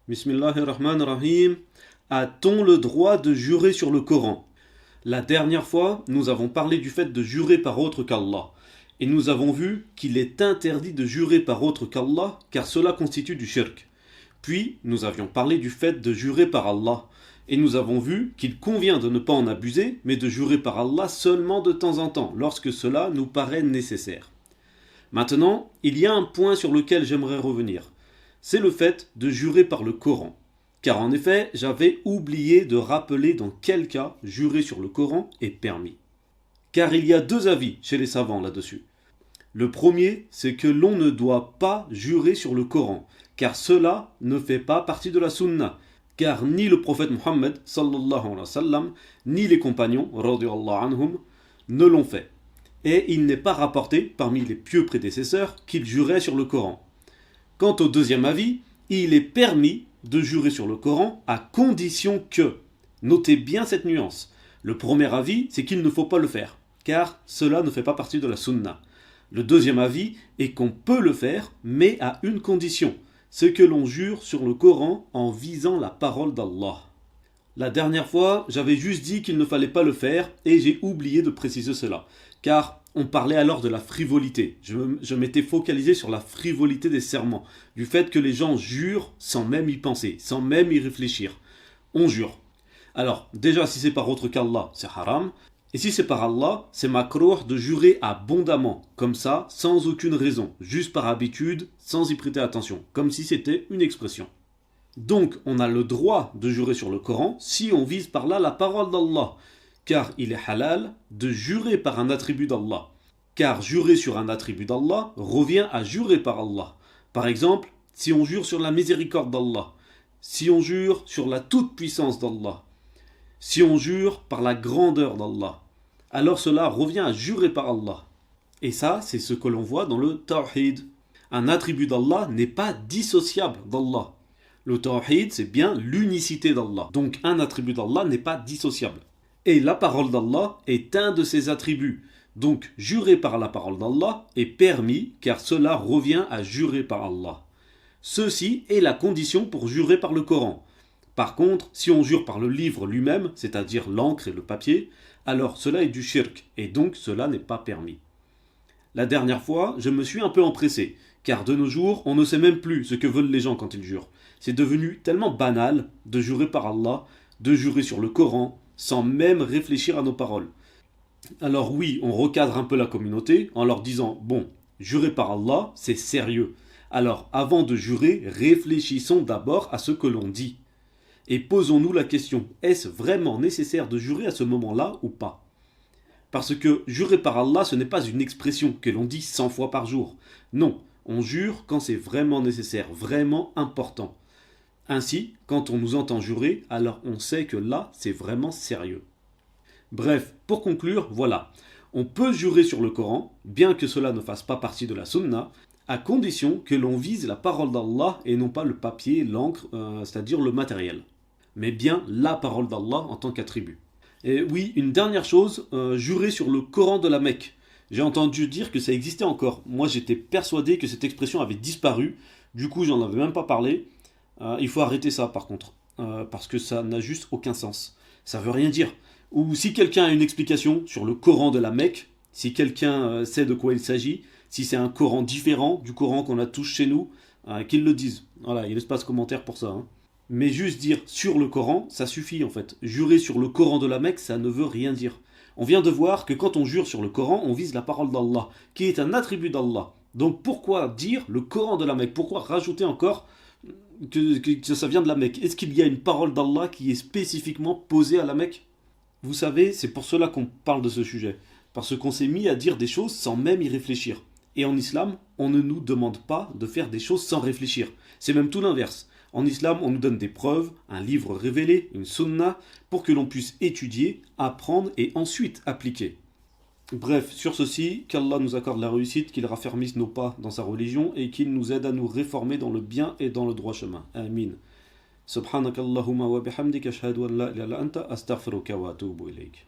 Bismillahirrahmanirrahim. A-t-on le droit de jurer sur le Coran? La dernière fois, nous avons parlé du fait de jurer par autre qu'Allah. Et nous avons vu qu'il est interdit de jurer par autre qu'Allah, car cela constitue du shirk. Puis, nous avions parlé du fait de jurer par Allah. Et nous avons vu qu'il convient de ne pas en abuser, mais de jurer par Allah seulement de temps en temps, lorsque cela nous paraît nécessaire. Maintenant, il y a un point sur lequel j'aimerais revenir. C'est le fait de jurer par le Coran. Car en effet, j'avais oublié de rappeler dans quel cas jurer sur le Coran est permis. Car il y a deux avis chez les savants là-dessus. Le premier, c'est que l'on ne doit pas jurer sur le Coran, car cela ne fait pas partie de la sunna. Car ni le prophète Mohammed sallallahu alayhi wa sallam, ni les compagnons radiyallahu anhum ne l'ont fait. Et il n'est pas rapporté parmi les pieux prédécesseurs qu'ils juraient sur le Coran. Quant au deuxième avis, il est permis de jurer sur le Coran à condition que, notez bien cette nuance, le premier avis c'est qu'il ne faut pas le faire, car cela ne fait pas partie de la sunna. Le deuxième avis est qu'on peut le faire, mais à une condition, c'est que l'on jure sur le Coran en visant la parole d'Allah. La dernière fois, j'avais juste dit qu'il ne fallait pas le faire et j'ai oublié de préciser cela, car on parlait alors de la frivolité. Je m'étais focalisé sur la frivolité des serments, du fait que les gens jurent sans même y penser, sans même y réfléchir. On jure. Alors, déjà, si c'est par autre qu'Allah, c'est haram. Et si c'est par Allah, c'est makrouh de jurer abondamment, comme ça, sans aucune raison, juste par habitude, sans y prêter attention, comme si c'était une expression. Donc, on a le droit de jurer sur le Coran si on vise par là la parole d'Allah, car il est halal de jurer par un attribut d'Allah. Car jurer sur un attribut d'Allah revient à jurer par Allah. Par exemple, si on jure sur la miséricorde d'Allah, si on jure sur la toute-puissance d'Allah, si on jure par la grandeur d'Allah, alors cela revient à jurer par Allah. Et ça, c'est ce que l'on voit dans le Tawhid. Un attribut d'Allah n'est pas dissociable d'Allah. Le Tawhid, c'est bien l'unicité d'Allah. Donc un attribut d'Allah n'est pas dissociable. Et la parole d'Allah est un de ses attributs. Donc jurer par la parole d'Allah est permis car cela revient à jurer par Allah. Ceci est la condition pour jurer par le Coran. Par contre, si on jure par le livre lui-même, c'est-à-dire l'encre et le papier, alors cela est du shirk et donc cela n'est pas permis. La dernière fois, je me suis un peu empressé, car de nos jours, on ne sait même plus ce que veulent les gens quand ils jurent. C'est devenu tellement banal de jurer par Allah, de jurer sur le Coran, sans même réfléchir à nos paroles. Alors oui, on recadre un peu la communauté en leur disant « Bon, jurer par Allah, c'est sérieux. Alors avant de jurer, réfléchissons d'abord à ce que l'on dit. Et posons-nous la question, est-ce vraiment nécessaire de jurer à ce moment-là ou pas ?» Parce que jurer par Allah, ce n'est pas une expression que l'on dit 100 fois par jour. Non, on jure quand c'est vraiment nécessaire, vraiment important. Ainsi, quand on nous entend jurer, alors on sait que là, c'est vraiment sérieux. Bref, pour conclure, voilà. On peut jurer sur le Coran, bien que cela ne fasse pas partie de la sunna, à condition que l'on vise la parole d'Allah et non pas le papier, l'encre, c'est-à-dire le matériel. Mais bien la parole d'Allah en tant qu'attribut. Et oui, une dernière chose, jurer sur le Coran de la Mecque. J'ai entendu dire que ça existait encore. Moi, j'étais persuadé que cette expression avait disparu. Du coup, j'en avais même pas parlé. Il faut arrêter ça, par contre. Parce que ça n'a juste aucun sens. Ça veut rien dire. Ou si quelqu'un a une explication sur le Coran de la Mecque, si quelqu'un sait de quoi il s'agit, si c'est un Coran différent du Coran qu'on a tous chez nous, qu'il le dise. Voilà, il y a l'espace commentaire pour ça. Hein. Mais juste dire sur le Coran, ça suffit en fait. Jurer sur le Coran de la Mecque, ça ne veut rien dire. On vient de voir que quand on jure sur le Coran, on vise la parole d'Allah, qui est un attribut d'Allah. Donc pourquoi dire le Coran de la Mecque? Pourquoi rajouter encore que ça vient de la Mecque? Est-ce qu'il y a une parole d'Allah qui est spécifiquement posée à la Mecque? Vous savez, c'est pour cela qu'on parle de ce sujet. Parce qu'on s'est mis à dire des choses sans même y réfléchir. Et en islam, on ne nous demande pas de faire des choses sans réfléchir. C'est même tout l'inverse. En islam, on nous donne des preuves, un livre révélé, une sunna, pour que l'on puisse étudier, apprendre et ensuite appliquer. Bref, sur ceci, qu'Allah nous accorde la réussite, qu'il raffermisse nos pas dans sa religion et qu'il nous aide à nous réformer dans le bien et dans le droit chemin. Amin. Subhanakallahumma wa bihamdika ashhadu an la ilaha illa anta astaghfiruka wa atubu ilayk.